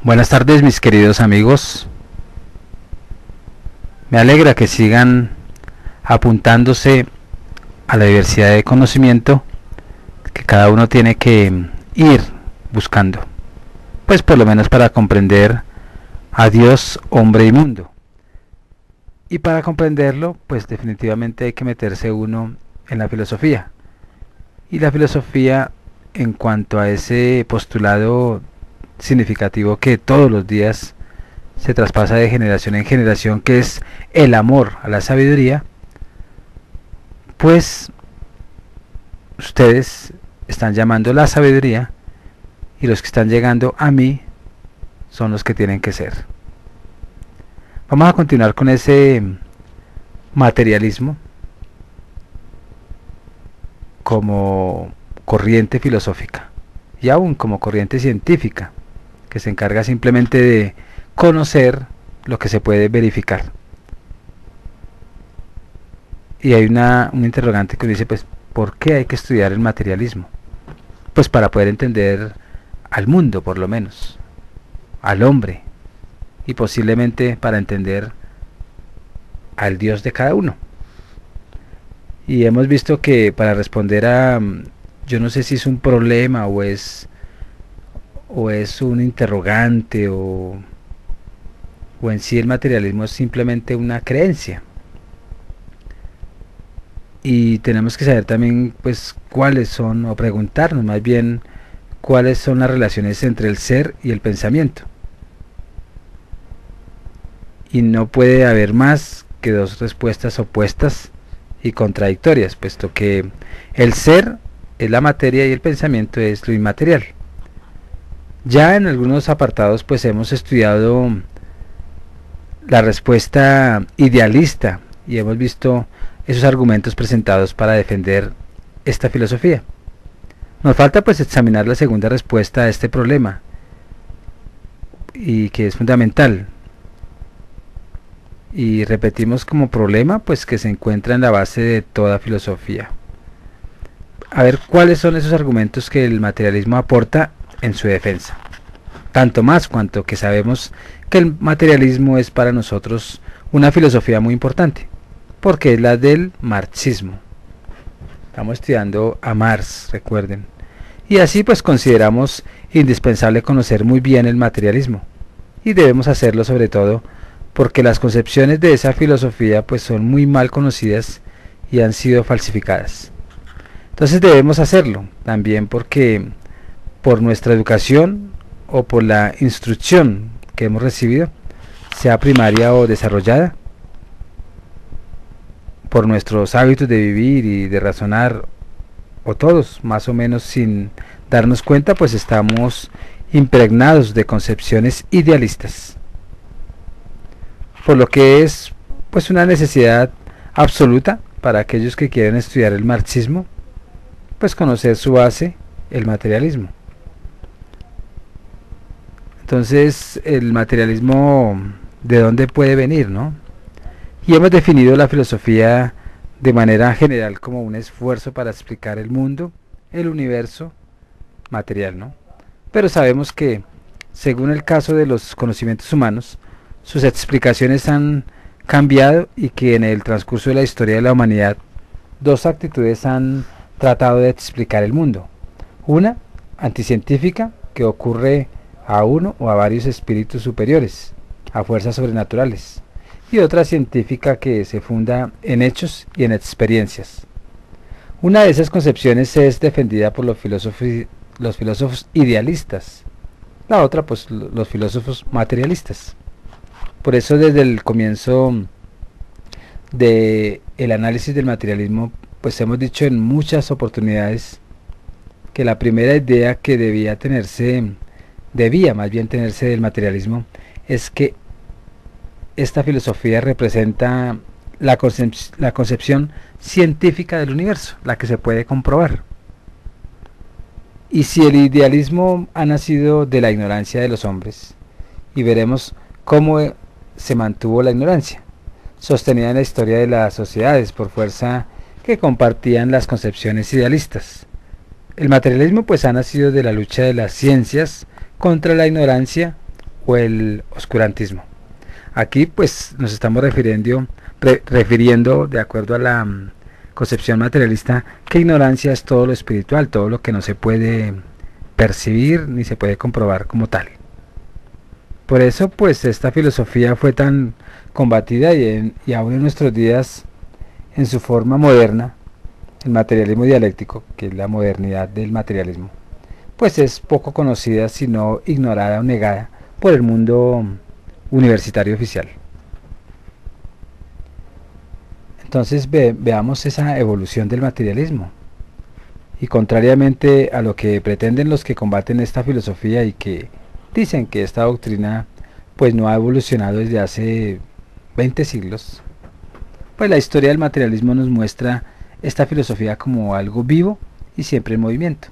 Buenas tardes, mis queridos amigos. Me alegra que sigan apuntándose a la diversidad de conocimiento que cada uno tiene que ir buscando, pues por lo menos para comprender a Dios, hombre y mundo. Y para comprenderlo, pues definitivamente hay que meterse uno en la filosofía. Y la filosofía, en cuanto a ese postulado significativo que todos los días se traspasa de generación en generación, que es el amor a la sabiduría, pues ustedes están llamando la sabiduría y los que están llegando a mí son los que tienen que ser. Vamos a continuar con ese materialismo como corriente filosófica y aún como corriente científica, que se encarga simplemente de conocer lo que se puede verificar. Y hay un interrogante que dice, pues, ¿por qué hay que estudiar el materialismo? Pues para poder entender al mundo, por lo menos, al hombre, y posiblemente para entender al Dios de cada uno. Y hemos visto que para responder a, yo no sé si es un problema o es un interrogante o en sí el materialismo es simplemente una creencia. Y tenemos que saber también pues cuáles son, o preguntarnos más bien cuáles son las relaciones entre el ser y el pensamiento. Y no puede haber más que dos respuestas opuestas y contradictorias, puesto que el ser es la materia y el pensamiento es lo inmaterial. Ya en algunos apartados pues hemos estudiado la respuesta idealista y hemos visto esos argumentos presentados para defender esta filosofía. Nos falta pues examinar la segunda respuesta a este problema y que es fundamental. Y repetimos como problema pues que se encuentra en la base de toda filosofía. A ver cuáles son esos argumentos que el materialismo aporta en su defensa. Tanto más cuanto que sabemos que el materialismo es para nosotros una filosofía muy importante, porque es la del marxismo. Estamos estudiando a Marx, recuerden. Y así pues consideramos indispensable conocer muy bien el materialismo. Y debemos hacerlo sobre todo porque las concepciones de esa filosofía pues son muy mal conocidas y han sido falsificadas. Entonces debemos hacerlo también porque por nuestra educación o por la instrucción que hemos recibido, sea primaria o desarrollada, por nuestros hábitos de vivir y de razonar, o todos más o menos sin darnos cuenta, pues estamos impregnados de concepciones idealistas, por lo que es pues una necesidad absoluta para aquellos que quieren estudiar el marxismo, pues conocer su base, el materialismo. Entonces, el materialismo, ¿de dónde puede venir, no? Y hemos definido la filosofía de manera general como un esfuerzo para explicar el mundo, el universo material, ¿no? Pero sabemos que, según el caso de los conocimientos humanos, sus explicaciones han cambiado y que en el transcurso de la historia de la humanidad, dos actitudes han tratado de explicar el mundo. Una, anticientífica, que ocurre a uno o a varios espíritus superiores, a fuerzas sobrenaturales, y otra científica que se funda en hechos y en experiencias. Una de esas concepciones es defendida por los filósofos idealistas, la otra pues los filósofos materialistas. Por eso desde el comienzo del análisis del materialismo pues hemos dicho en muchas oportunidades que la primera idea que debía más bien tenerse del materialismo es que esta filosofía representa la concepción científica del universo, la que se puede comprobar. Y si el idealismo ha nacido de la ignorancia de los hombres, y veremos cómo se mantuvo la ignorancia, sostenida en la historia de las sociedades por fuerza que compartían las concepciones idealistas. El materialismo pues ha nacido de la lucha de las ciencias contra la ignorancia o el oscurantismo. Aquí pues nos estamos refiriendo de acuerdo a la concepción materialista, que ignorancia es todo lo espiritual, todo lo que no se puede percibir ni se puede comprobar como tal. Por eso pues esta filosofía fue tan combatida y aún en nuestros días en su forma moderna, el materialismo dialéctico, que es la modernidad del materialismo, pues es poco conocida, sino ignorada o negada por el mundo universitario oficial. Entonces veamos esa evolución del materialismo. Y contrariamente a lo que pretenden los que combaten esta filosofía y que dicen que esta doctrina pues no ha evolucionado desde hace 20 siglos, pues la historia del materialismo nos muestra esta filosofía como algo vivo y siempre en movimiento.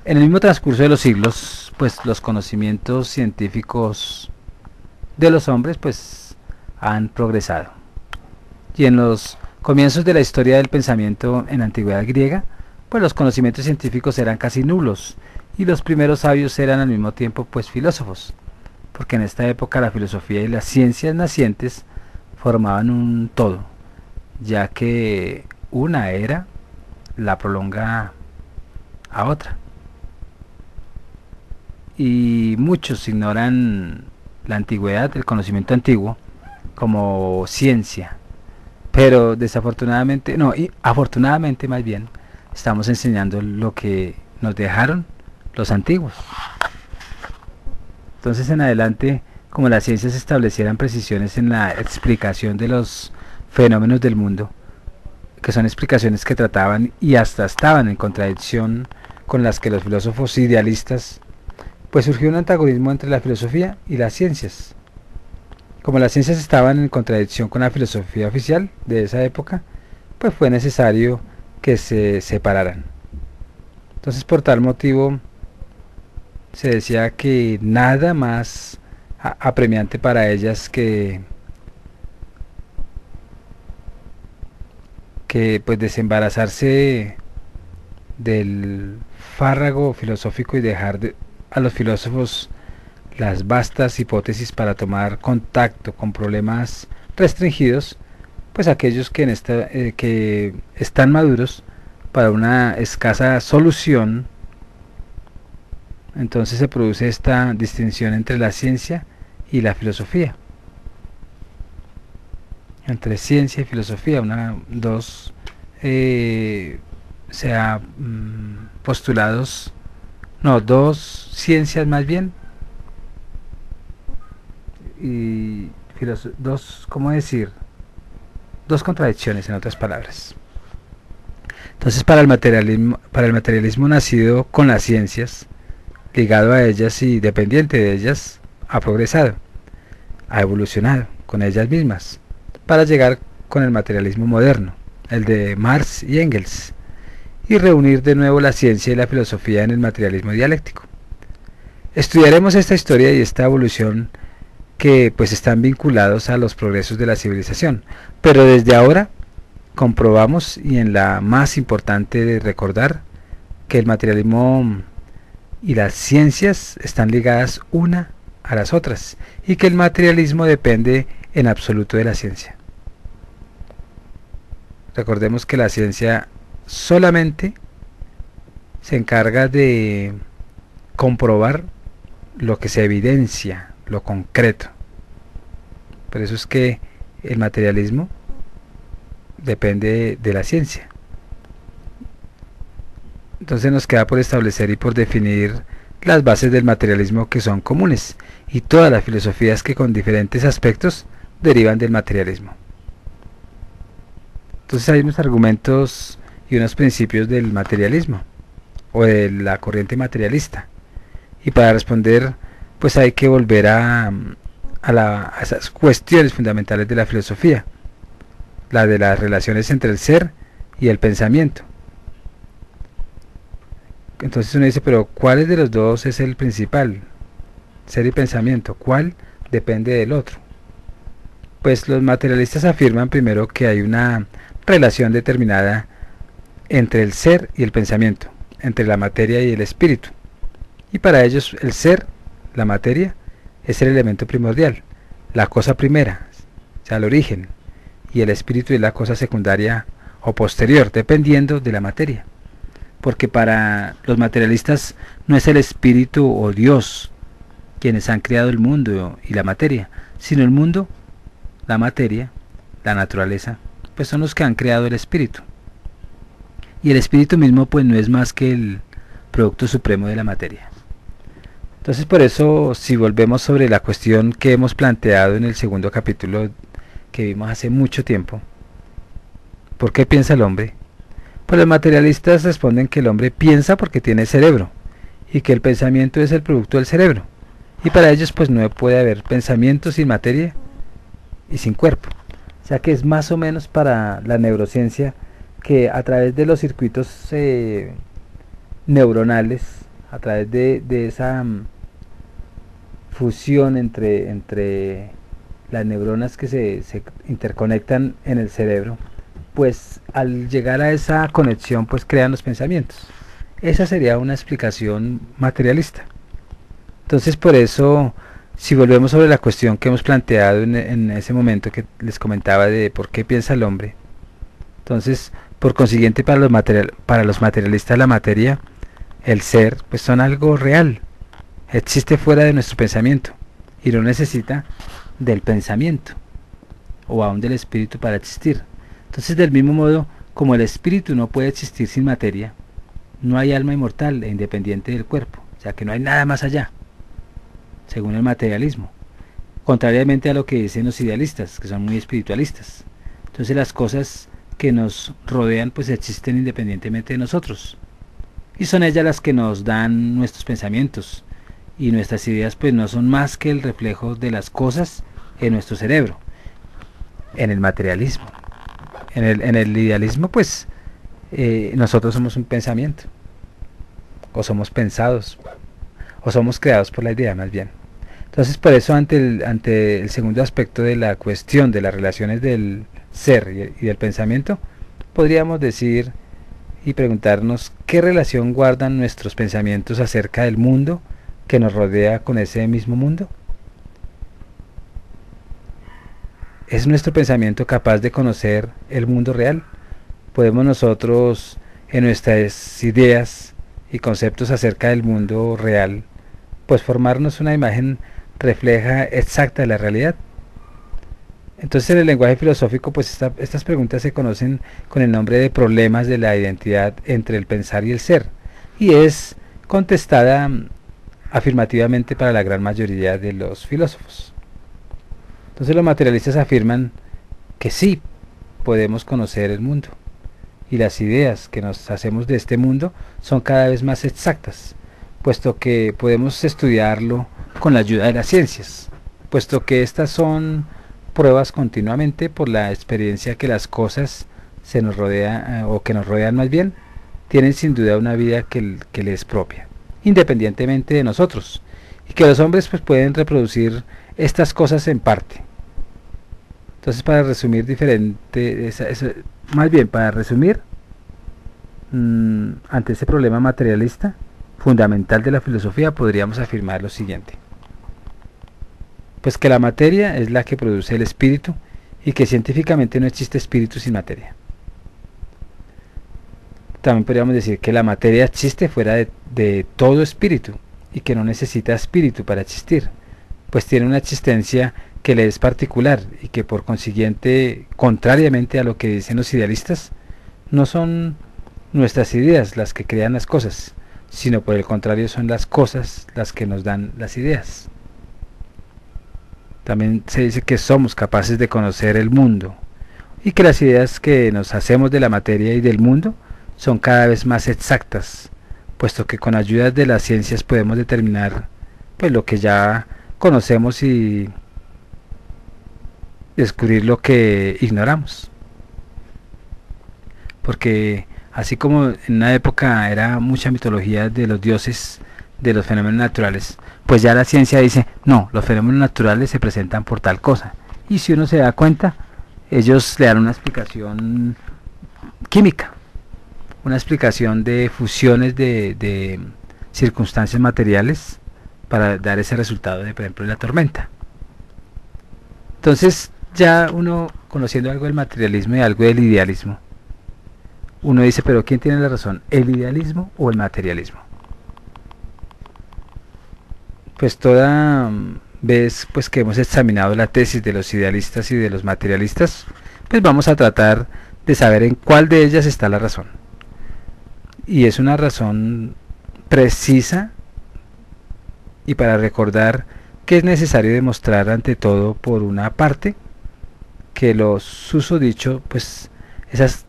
En el mismo transcurso de los siglos, pues los conocimientos científicos de los hombres pues han progresado. Y en los comienzos de la historia del pensamiento en la antigüedad griega, pues los conocimientos científicos eran casi nulos y los primeros sabios eran al mismo tiempo pues filósofos, porque en esta época la filosofía y las ciencias nacientes formaban un todo, ya que una era la prolonga a otra. Y muchos ignoran la antigüedad, el conocimiento antiguo, como ciencia. Pero desafortunadamente, no, y afortunadamente más bien, estamos enseñando lo que nos dejaron los antiguos. Entonces en adelante, como las ciencias establecieran precisiones en la explicación de los fenómenos del mundo, que son explicaciones que trataban y hasta estaban en contradicción con las que los filósofos idealistas, pues surgió un antagonismo entre la filosofía y las ciencias. Como las ciencias estaban en contradicción con la filosofía oficial de esa época, pues fue necesario que se separaran. Entonces por tal motivo se decía que nada más apremiante para ellas que pues desembarazarse del fárrago filosófico y dejar a los filósofos las vastas hipótesis para tomar contacto con problemas restringidos, pues aquellos que, que están maduros para una escasa solución. Entonces se produce esta distinción entre la ciencia y la filosofía, entre ciencia y filosofía, dos postulados, no, dos ciencias más bien, y ¿cómo decir? Dos contradicciones, en otras palabras. Entonces para el materialismo nacido con las ciencias, ligado a ellas y dependiente de ellas, ha progresado, ha evolucionado con ellas mismas, para llegar con el materialismo moderno, el de Marx y Engels, y reunir de nuevo la ciencia y la filosofía en el materialismo dialéctico. Estudiaremos esta historia y esta evolución que pues están vinculados a los progresos de la civilización, pero desde ahora comprobamos, y en la más importante de recordar, que el materialismo y las ciencias están ligadas una a las otras y que el materialismo depende en absoluto de la ciencia. Recordemos que la ciencia solamente se encarga de comprobar lo que se evidencia, lo concreto. Por eso es que el materialismo depende de la ciencia. Entonces nos queda por establecer y por definir las bases del materialismo, que son comunes, y todas las filosofías que con diferentes aspectos derivan del materialismo. Entonces hay unos argumentos y unos principios del materialismo o de la corriente materialista, y para responder pues hay que volver a esas cuestiones fundamentales de la filosofía, la de las relaciones entre el ser y el pensamiento. Entonces uno dice, pero ¿cuál de los dos es el principal? Ser y pensamiento, ¿cuál depende del otro? Pues los materialistas afirman primero que hay una relación determinada entre el ser y el pensamiento, entre la materia y el espíritu. Y para ellos el ser, la materia, es el elemento primordial, la cosa primera, o sea, el origen, y el espíritu es la cosa secundaria o posterior, dependiendo de la materia. Porque para los materialistas no es el espíritu o Dios quienes han creado el mundo y la materia, sino el mundo, la materia, la naturaleza, pues son los que han creado el espíritu. Y el espíritu mismo pues no es más que el producto supremo de la materia. Entonces por eso, si volvemos sobre la cuestión que hemos planteado en el segundo capítulo que vimos hace mucho tiempo, ¿por qué piensa el hombre? Pues los materialistas responden que el hombre piensa porque tiene cerebro y que el pensamiento es el producto del cerebro. Y para ellos pues no puede haber pensamiento sin materia y sin cuerpo. O sea que es más o menos para la neurociencia que a través de los circuitos neuronales, a través de esa fusión entre las neuronas que se interconectan en el cerebro, pues al llegar a esa conexión pues crean los pensamientos. Esa sería una explicación materialista. Entonces por eso, si volvemos sobre la cuestión que hemos planteado en ese momento que les comentaba de por qué piensa el hombre, entonces por consiguiente para los materialistas la materia, el ser, pues son algo real, existe fuera de nuestro pensamiento y no necesita del pensamiento o aún del espíritu para existir. Entonces del mismo modo como el espíritu no puede existir sin materia, no hay alma inmortal e independiente del cuerpo, o sea que no hay nada más allá, según el materialismo, contrariamente a lo que dicen los idealistas, que son muy espiritualistas. Entonces las cosas que nos rodean pues existen independientemente de nosotros, y son ellas las que nos dan nuestros pensamientos, y nuestras ideas pues no son más que el reflejo de las cosas en nuestro cerebro. En el materialismo, en el idealismo pues nosotros somos un pensamiento, o somos pensados, o somos creados por la idea más bien. Entonces por eso ante el segundo aspecto de la cuestión de las relaciones del ser y del pensamiento, podríamos decir y preguntarnos qué relación guardan nuestros pensamientos acerca del mundo que nos rodea con ese mismo mundo. ¿Es nuestro pensamiento capaz de conocer el mundo real? ¿Podemos nosotros en nuestras ideas y conceptos acerca del mundo real pues formarnos una imagen refleja exacta de la realidad? Entonces en el lenguaje filosófico pues estas preguntas se conocen con el nombre de problemas de la identidad entre el pensar y el ser, y es contestada afirmativamente para la gran mayoría de los filósofos. Entonces los materialistas afirman que sí podemos conocer el mundo, y las ideas que nos hacemos de este mundo son cada vez más exactas, puesto que podemos estudiarlo con la ayuda de las ciencias, puesto que estas son pruebas continuamente por la experiencia que las cosas se nos rodea o que nos rodean más bien, tienen sin duda una vida que les es propia, independientemente de nosotros, y que los hombres pues pueden reproducir estas cosas en parte. Entonces para resumir para resumir, ante ese problema materialista fundamental de la filosofía podríamos afirmar lo siguiente: pues que la materia es la que produce el espíritu y que científicamente no existe espíritu sin materia. También podríamos decir que la materia existe fuera de todo espíritu y que no necesita espíritu para existir, pues tiene una existencia que le es particular y que por consiguiente, contrariamente a lo que dicen los idealistas, no son nuestras ideas las que crean las cosas, sino por el contrario son las cosas las que nos dan las ideas. También se dice que somos capaces de conocer el mundo y que las ideas que nos hacemos de la materia y del mundo son cada vez más exactas, puesto que con ayuda de las ciencias podemos determinar pues lo que ya conocemos y descubrir lo que ignoramos. Porque así como en una época era mucha mitología de los dioses, de los fenómenos naturales, pues ya la ciencia dice, no, los fenómenos naturales se presentan por tal cosa. Y si uno se da cuenta, ellos le dan una explicación química, una explicación de fusiones de circunstancias materiales para dar ese resultado de, por ejemplo, la tormenta. Entonces, ya uno conociendo algo del materialismo y algo del idealismo, uno dice, pero ¿quién tiene la razón? ¿El idealismo o el materialismo? Pues toda vez pues que hemos examinado la tesis de los idealistas y de los materialistas, pues vamos a tratar de saber en cuál de ellas está la razón. Y es una razón precisa, y para recordar que es necesario demostrar ante todo por una parte que los susodichos, pues esas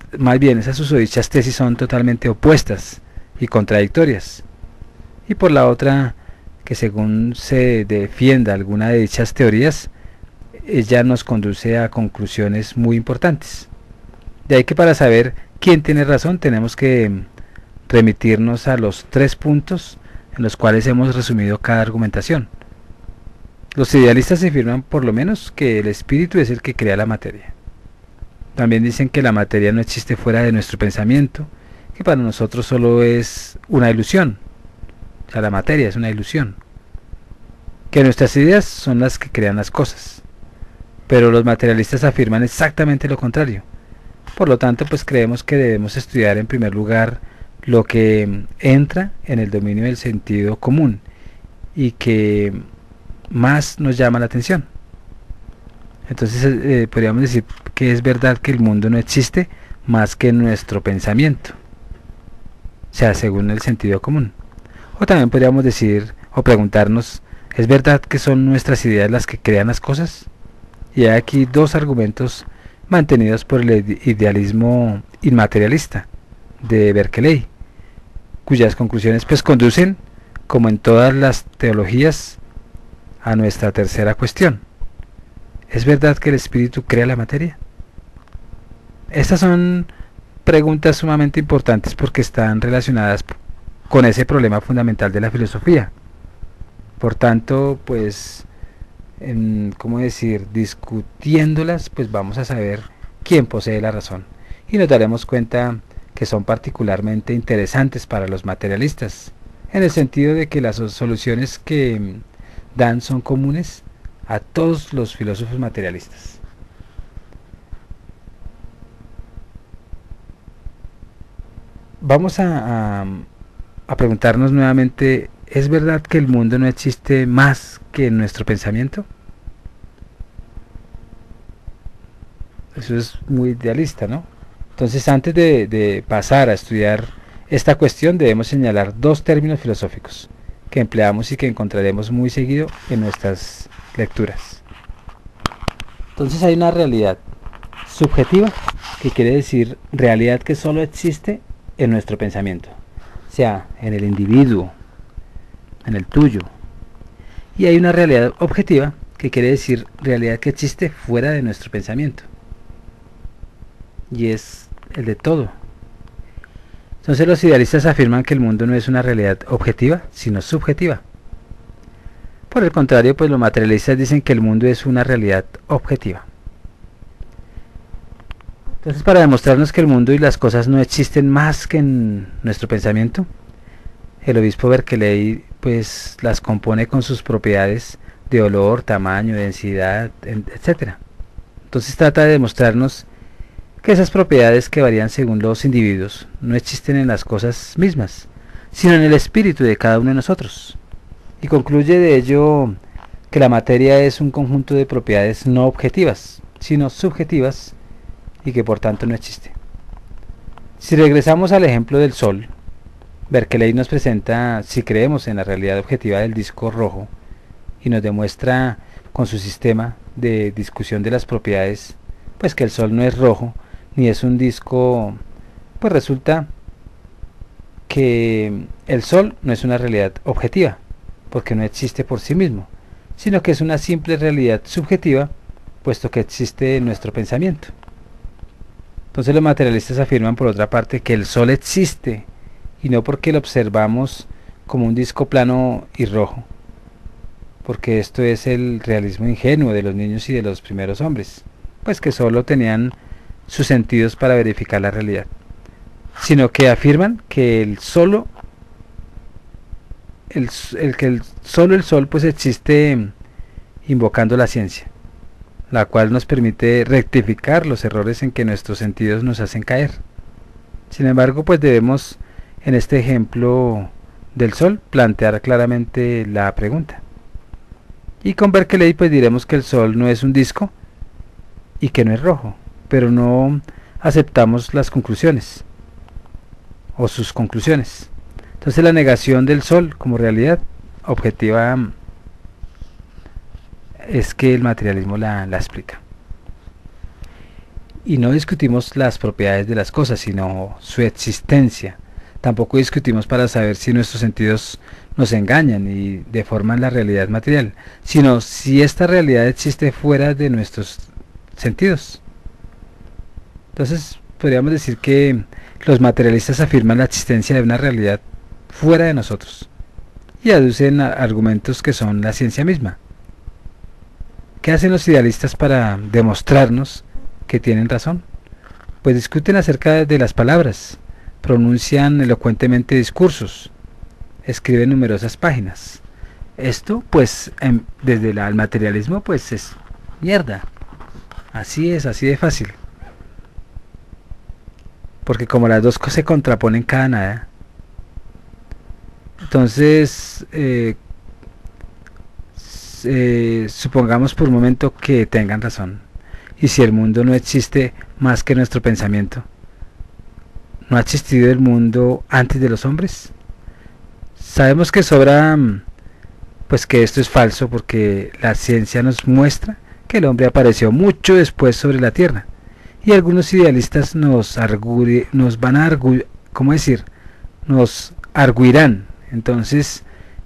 susodichas tesis son totalmente opuestas y contradictorias, y por la otra que según se defienda alguna de dichas teorías, ella nos conduce a conclusiones muy importantes. De ahí que para saber quién tiene razón tenemos que remitirnos a los 3 puntos en los cuales hemos resumido cada argumentación. Los idealistas afirman por lo menos que el espíritu es el que crea la materia. También dicen que la materia no existe fuera de nuestro pensamiento, que para nosotros solo es una ilusión. O sea, la materia es una ilusión. Que nuestras ideas son las que crean las cosas. Pero los materialistas afirman exactamente lo contrario. Por lo tanto, pues creemos que debemos estudiar en primer lugar lo que entra en el dominio del sentido común y que más nos llama la atención. Entonces podríamos decir que es verdad que el mundo no existe más que en nuestro pensamiento, o sea, según el sentido común. O también podríamos decir o preguntarnos, ¿es verdad que son nuestras ideas las que crean las cosas? Y hay aquí 2 argumentos mantenidos por el idealismo inmaterialista de Berkeley, cuyas conclusiones pues conducen, como en todas las teologías, a nuestra tercera cuestión. ¿Es verdad que el espíritu crea la materia? Estas son preguntas sumamente importantes porque están relacionadas con ese problema fundamental de la filosofía. Por tanto, pues, ¿cómo decir? Discutiéndolas, pues vamos a saber quién posee la razón. Y nos daremos cuenta que son particularmente interesantes para los materialistas, en el sentido de que las soluciones que dan son comunes a todos los filósofos materialistas. Vamos a preguntarnos nuevamente, ¿es verdad que el mundo no existe más que en nuestro pensamiento? Eso es muy idealista, ¿no? Entonces, antes de pasar a estudiar esta cuestión, debemos señalar 2 términos filosóficos que empleamos y que encontraremos muy seguido en nuestras lecturas. Entonces hay una realidad subjetiva, que quiere decir realidad que solo existe en nuestro pensamiento, o sea, en el individuo, en el tuyo. Y hay una realidad objetiva, que quiere decir realidad que existe fuera de nuestro pensamiento, y es el de todo. Entonces los idealistas afirman que el mundo no es una realidad objetiva, sino subjetiva. Por el contrario, pues los materialistas dicen que el mundo es una realidad objetiva. Entonces, para demostrarnos que el mundo y las cosas no existen más que en nuestro pensamiento, el obispo Berkeley pues las compone con sus propiedades de olor, tamaño, densidad, etc. Entonces trata de demostrarnos que esas propiedades, que varían según los individuos, no existen en las cosas mismas, sino en el espíritu de cada uno de nosotros. Y concluye de ello que la materia es un conjunto de propiedades no objetivas, sino subjetivas, y que por tanto no existe. Si regresamos al ejemplo del Sol, Berkeley nos presenta, si creemos en la realidad objetiva del disco rojo, y nos demuestra con su sistema de discusión de las propiedades, pues que el Sol no es rojo, ni es un disco, pues resulta que el Sol no es una realidad objetiva, porque no existe por sí mismo, sino que es una simple realidad subjetiva, puesto que existe en nuestro pensamiento. Entonces los materialistas afirman por otra parte que el Sol existe, y no porque lo observamos como un disco plano y rojo, porque esto es el realismo ingenuo de los niños y de los primeros hombres, pues que solo tenían sus sentidos para verificar la realidad, sino que afirman que el solo el sol pues existe invocando la ciencia, la cual nos permite rectificar los errores en que nuestros sentidos nos hacen caer. Sin embargo, pues debemos, en este ejemplo del sol, plantear claramente la pregunta. Y con Berkeley pues diremos que el sol no es un disco y que no es rojo, pero no aceptamos las conclusiones o sus conclusiones. Entonces la negación del sol como realidad objetiva es que el materialismo la explica. Y no discutimos las propiedades de las cosas, sino su existencia. Tampoco discutimos para saber si nuestros sentidos nos engañan y deforman la realidad material, sino si esta realidad existe fuera de nuestros sentidos. Entonces podríamos decir que los materialistas afirman la existencia de una realidad fuera de nosotros y aducen argumentos que son la ciencia misma. ¿Qué hacen los idealistas para demostrarnos que tienen razón? Pues discuten acerca de las palabras, pronuncian elocuentemente discursos, escriben numerosas páginas. Esto pues desde el materialismo pues es mierda. Así es, así de fácil. Porque como las dos cosas se contraponen cada nada, entonces supongamos por un momento que tengan razón. Y si el mundo no existe más que nuestro pensamiento, ¿no ha existido el mundo antes de los hombres? Sabemos que sobra pues que esto es falso, porque la ciencia nos muestra que el hombre apareció mucho después sobre la tierra, y algunos idealistas nos arguirán entonces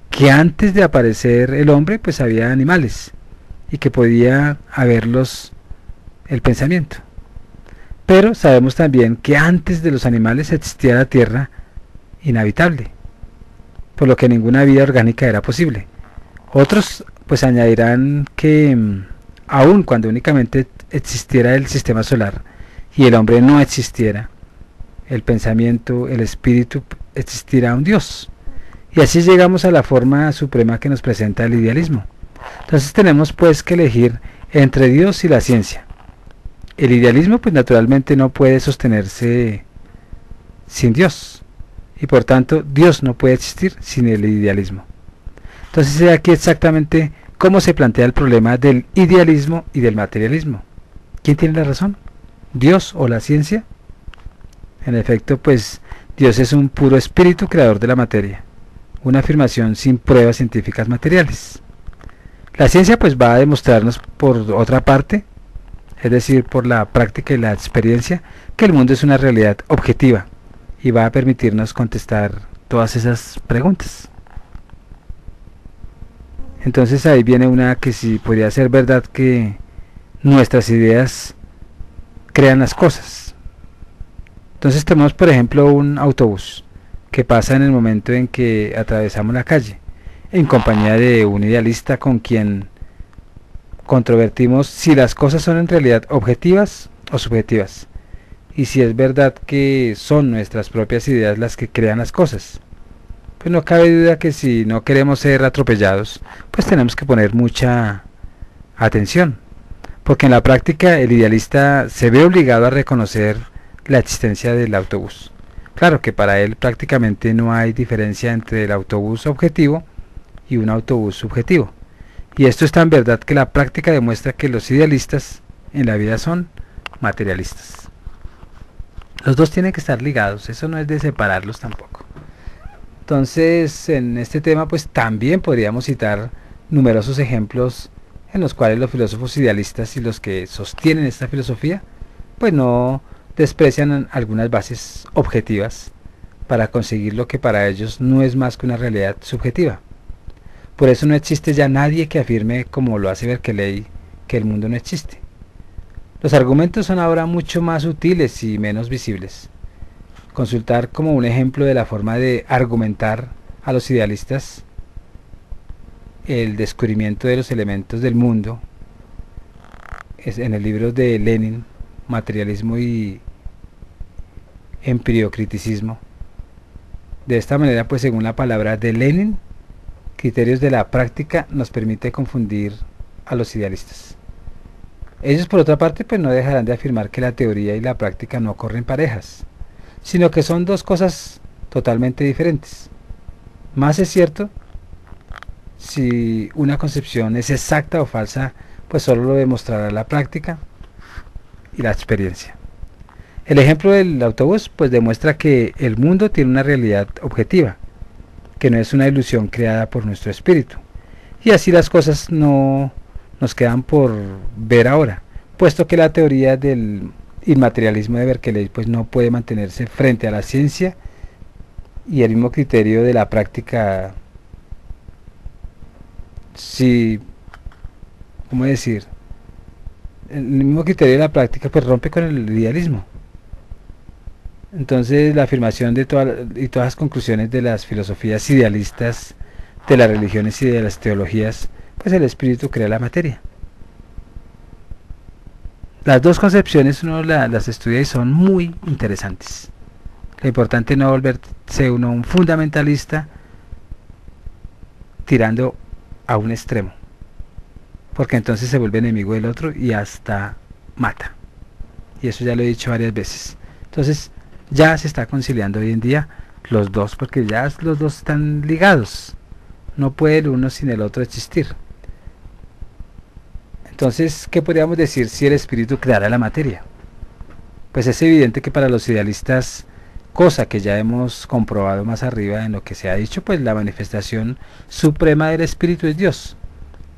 que antes de aparecer el hombre pues había animales y que podía haberlos el pensamiento. Pero sabemos también que antes de los animales existía la tierra inhabitable, por lo que ninguna vida orgánica era posible. Otros pues añadirán que aun cuando únicamente existiera el sistema solar y el hombre no existiera, el pensamiento, el espíritu, existirá un Dios. Y así llegamos a la forma suprema que nos presenta el idealismo. Entonces tenemos pues que elegir entre Dios y la ciencia. El idealismo pues naturalmente no puede sostenerse sin Dios, y por tanto Dios no puede existir sin el idealismo. Entonces aquí exactamente cómo se plantea el problema del idealismo y del materialismo. ¿Quién tiene la razón? ¿Dios o la ciencia? En efecto, pues Dios es un puro espíritu creador de la materia, una afirmación sin pruebas científicas materiales. La ciencia pues va a demostrarnos por otra parte, es decir, por la práctica y la experiencia, que el mundo es una realidad objetiva y va a permitirnos contestar todas esas preguntas. Entonces ahí viene una que sí podría ser verdad, que nuestras ideas crean las cosas. Entonces tenemos por ejemplo un autobús que pasa en el momento en que atravesamos la calle, en compañía de un idealista con quien controvertimos si las cosas son en realidad objetivas o subjetivas, y si es verdad que son nuestras propias ideas las que crean las cosas. Pues no cabe duda que si no queremos ser atropellados, pues tenemos que poner mucha atención, porque en la práctica el idealista se ve obligado a reconocer la existencia del autobús. Claro que para él prácticamente no hay diferencia entre el autobús objetivo y un autobús subjetivo. Y esto es tan verdad que la práctica demuestra que los idealistas en la vida son materialistas. Los dos tienen que estar ligados, eso no es de separarlos tampoco. Entonces, en este tema pues también podríamos citar numerosos ejemplos en los cuales los filósofos idealistas y los que sostienen esta filosofía pues no desprecian algunas bases objetivas para conseguir lo que para ellos no es más que una realidad subjetiva. Por eso no existe ya nadie que afirme, como lo hace Berkeley, que el mundo no existe. Los argumentos son ahora mucho más sutiles y menos visibles. Consultar como un ejemplo de la forma de argumentar a los idealistas el descubrimiento de los elementos del mundo es en el libro de Lenin, Materialismo y Empiriocriticismo. De esta manera, pues según la palabra de Lenin, criterios de la práctica nos permite confundir a los idealistas. Ellos, por otra parte, pues no dejarán de afirmar que la teoría y la práctica no corren parejas, sino que son dos cosas totalmente diferentes. Más es cierto, si una concepción es exacta o falsa, pues solo lo demostrará la práctica y la experiencia. El ejemplo del autobús pues demuestra que el mundo tiene una realidad objetiva, que no es una ilusión creada por nuestro espíritu. Y así las cosas no nos quedan por ver ahora, puesto que la teoría del inmaterialismo de Berkeley pues no puede mantenerse frente a la ciencia, y el mismo criterio de la práctica, si, ¿cómo decir? El mismo criterio de la práctica pues rompe con el idealismo. Entonces la afirmación de todas las conclusiones de las filosofías idealistas, de las religiones y de las teologías, pues el espíritu crea la materia. Las dos concepciones uno las estudia y son muy interesantes. Lo importante es no volverse uno un fundamentalista tirando a un extremo, porque entonces se vuelve enemigo del otro y hasta mata. Y eso ya lo he dicho varias veces. Entonces ya se está conciliando hoy en día los dos, porque ya los dos están ligados. No puede el uno sin el otro existir. Entonces, ¿qué podríamos decir si el espíritu creara la materia? Pues es evidente que para los idealistas, cosa que ya hemos comprobado más arriba en lo que se ha dicho, pues la manifestación suprema del espíritu es Dios,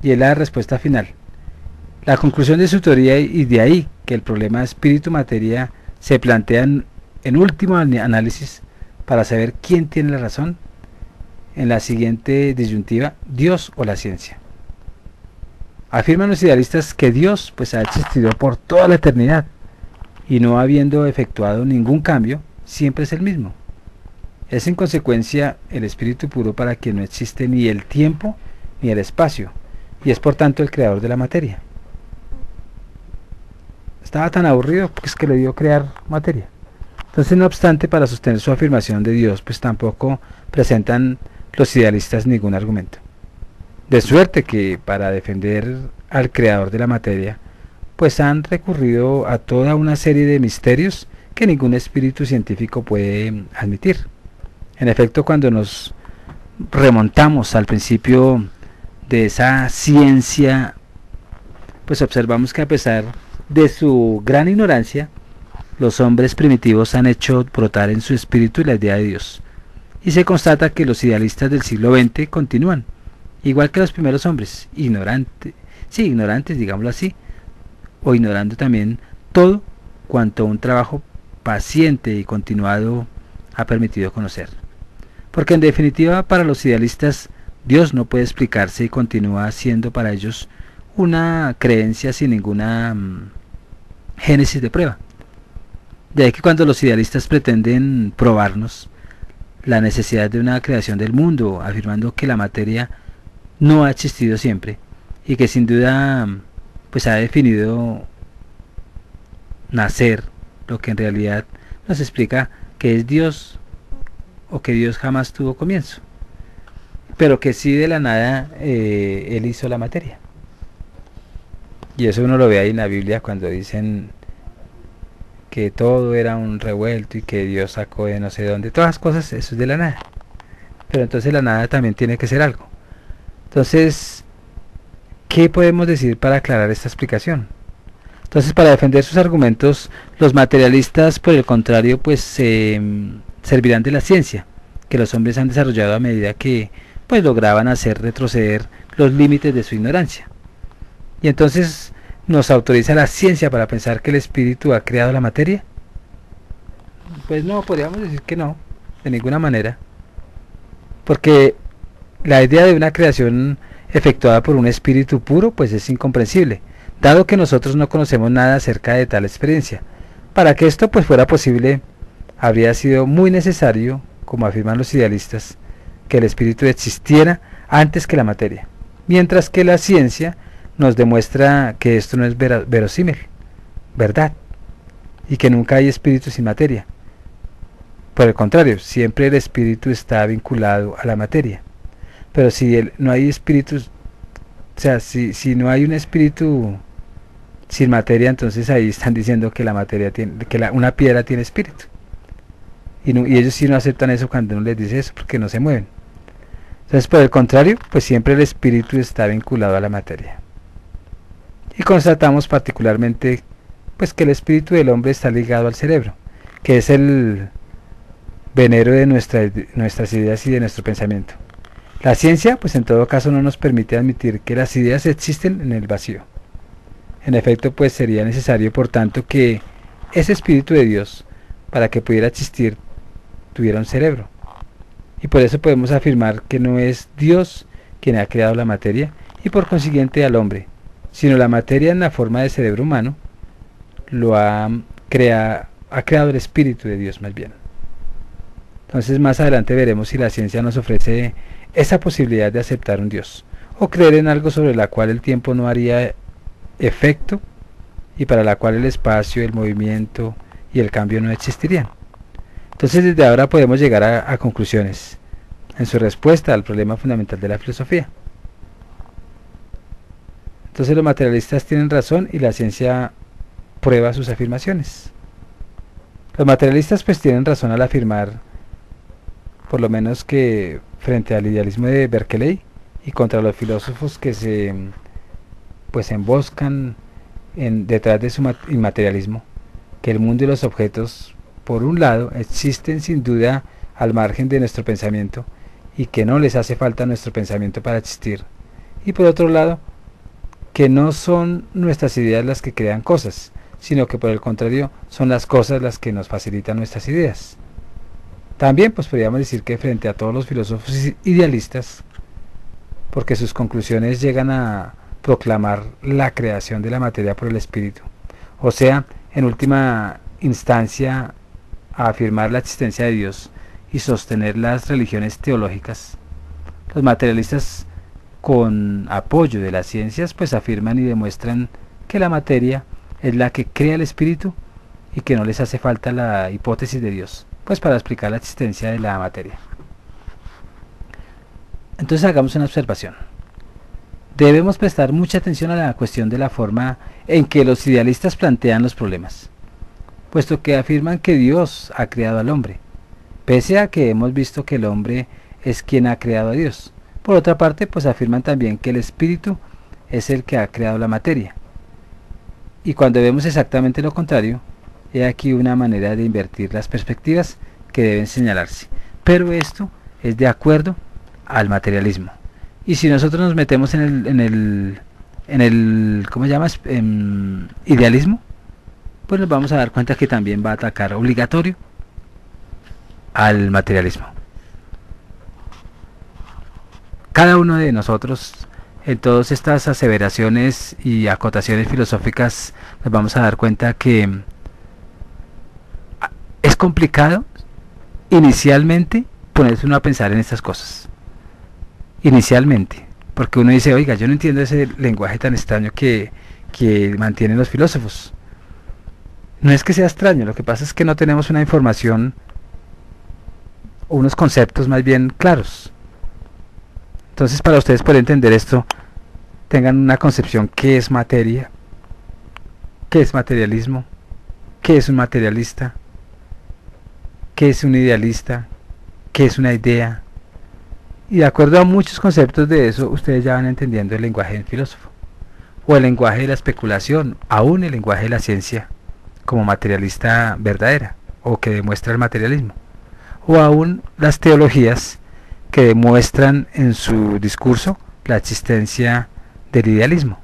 y es la respuesta final. La conclusión de su teoría, y de ahí que el problema espíritu-materia se plantea en último análisis para saber quién tiene la razón, en la siguiente disyuntiva: Dios o la ciencia. Afirman los idealistas que Dios pues ha existido por toda la eternidad y no habiendo efectuado ningún cambio, siempre es el mismo. Es en consecuencia el espíritu puro para quien no existe ni el tiempo ni el espacio, y es por tanto el creador de la materia. Estaba tan aburrido pues que le dio crear materia. Entonces, no obstante, para sostener su afirmación de Dios pues tampoco presentan los idealistas ningún argumento. De suerte que para defender al creador de la materia pues han recurrido a toda una serie de misterios que ningún espíritu científico puede admitir. En efecto, cuando nos remontamos al principio de esa ciencia, pues observamos que a pesar de su gran ignorancia, los hombres primitivos han hecho brotar en su espíritu la idea de Dios, y se constata que los idealistas del siglo XX continúan, igual que los primeros hombres, ignorantes, digámoslo así, o ignorando también todo cuanto un trabajo paciente y continuado ha permitido conocer. Porque en definitiva, para los idealistas, Dios no puede explicarse y continúa siendo para ellos una creencia sin ninguna génesis de prueba. De ahí que cuando los idealistas pretenden probarnos la necesidad de una creación del mundo, afirmando que la materia no ha existido siempre y que sin duda pues ha definido nacer, lo que en realidad nos explica que es Dios, o que Dios jamás tuvo comienzo, pero que sí de la nada Él hizo la materia. Y eso uno lo ve ahí en la Biblia cuando dicen que todo era un revuelto y que Dios sacó de no sé dónde, todas las cosas, eso es de la nada. Pero entonces la nada también tiene que ser algo. Entonces, ¿qué podemos decir para aclarar esta explicación? Entonces, para defender sus argumentos, los materialistas, por el contrario, pues servirán de la ciencia que los hombres han desarrollado a medida que pues lograban hacer retroceder los límites de su ignorancia. Y entonces, ¿nos autoriza la ciencia para pensar que el espíritu ha creado la materia? Pues no, podríamos decir que no, de ninguna manera. Porque la idea de una creación efectuada por un espíritu puro pues es incomprensible, dado que nosotros no conocemos nada acerca de tal experiencia. Para que esto pues fuera posible, habría sido muy necesario, como afirman los idealistas, que el espíritu existiera antes que la materia, mientras que la ciencia nos demuestra que esto no es verosímil, verdad, y que nunca hay espíritu sin materia. Por el contrario, siempre el espíritu está vinculado a la materia. Pero si no hay espíritus, o sea, si no hay un espíritu sin materia, entonces ahí están diciendo que la materia tiene, que una piedra tiene espíritu. Y ellos sí no aceptan eso cuando uno les dice eso, porque no se mueven. Entonces, por el contrario, pues siempre el espíritu está vinculado a la materia. Y constatamos particularmente pues que el espíritu del hombre está ligado al cerebro, que es el venero de nuestras ideas y de nuestro pensamiento. La ciencia, pues en todo caso no nos permite admitir que las ideas existen en el vacío. En efecto, pues sería necesario, por tanto, que ese espíritu de Dios, para que pudiera existir, tuviera un cerebro. Y por eso podemos afirmar que no es Dios quien ha creado la materia y por consiguiente al hombre, sino la materia en la forma de cerebro humano lo ha creado el espíritu de Dios más bien. Entonces más adelante veremos si la ciencia nos ofrece esa posibilidad de aceptar un Dios o creer en algo sobre la cual el tiempo no haría efecto y para la cual el espacio, el movimiento y el cambio no existirían. Entonces desde ahora podemos llegar a conclusiones en su respuesta al problema fundamental de la filosofía. Entonces los materialistas tienen razón y la ciencia prueba sus afirmaciones. Los materialistas pues tienen razón al afirmar, por lo menos que frente al idealismo de Berkeley y contra los filósofos que se pues emboscan detrás de su inmaterialismo, que el mundo y los objetos, por un lado, existen sin duda al margen de nuestro pensamiento y que no les hace falta nuestro pensamiento para existir, y por otro lado, que no son nuestras ideas las que crean cosas, sino que por el contrario son las cosas las que nos facilitan nuestras ideas. También pues podríamos decir que frente a todos los filósofos idealistas, porque sus conclusiones llegan a proclamar la creación de la materia por el espíritu, o sea, en última instancia a afirmar la existencia de Dios y sostener las religiones teológicas, los materialistas con apoyo de las ciencias pues afirman y demuestran que la materia es la que crea el espíritu y que no les hace falta la hipótesis de Dios pues para explicar la existencia de la materia. Entonces hagamos una observación. Debemos prestar mucha atención a la cuestión de la forma en que los idealistas plantean los problemas, puesto que afirman que Dios ha creado al hombre, pese a que hemos visto que el hombre es quien ha creado a Dios. Por otra parte, pues afirman también que el espíritu es el que ha creado la materia. Y cuando vemos exactamente lo contrario, he aquí una manera de invertir las perspectivas que deben señalarse. Pero esto es de acuerdo al materialismo. Y si nosotros nos metemos en el ¿cómo se llama? Idealismo, pues nos vamos a dar cuenta que también va a atacar obligatorio al materialismo. Cada uno de nosotros, en todas estas aseveraciones y acotaciones filosóficas, nos vamos a dar cuenta que es complicado inicialmente ponerse uno a pensar en estas cosas. Inicialmente, porque uno dice, oiga, yo no entiendo ese lenguaje tan extraño que mantienen los filósofos. No es que sea extraño, lo que pasa es que no tenemos una información o unos conceptos más bien claros. Entonces, para ustedes poder entender esto, tengan una concepción: qué es materia, qué es materialismo, qué es un materialista, qué es un idealista, qué es una idea. Y de acuerdo a muchos conceptos de eso, ustedes ya van entendiendo el lenguaje del filósofo, o el lenguaje de la especulación, aún el lenguaje de la ciencia como materialista verdadera, o que demuestra el materialismo, o aún las teologías que demuestran en su discurso la existencia del idealismo.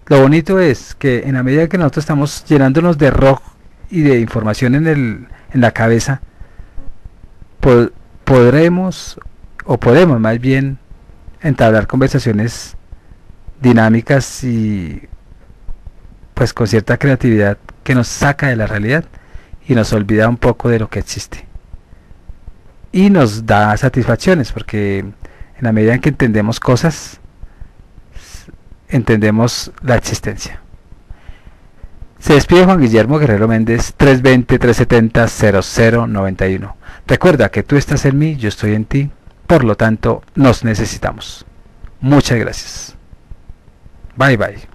Lo bonito es que en la medida que nosotros estamos llenándonos de rock y de información en la cabeza, podemos más bien entablar conversaciones dinámicas y pues con cierta creatividad que nos saca de la realidad y nos olvida un poco de lo que existe y nos da satisfacciones, porque en la medida en que entendemos cosas, entendemos la existencia. Se despide Juan Guillermo Guerrero Méndez, 320-370-0091. Recuerda que tú estás en mí, yo estoy en ti, Por lo tanto, nos necesitamos. Muchas gracias. Bye bye.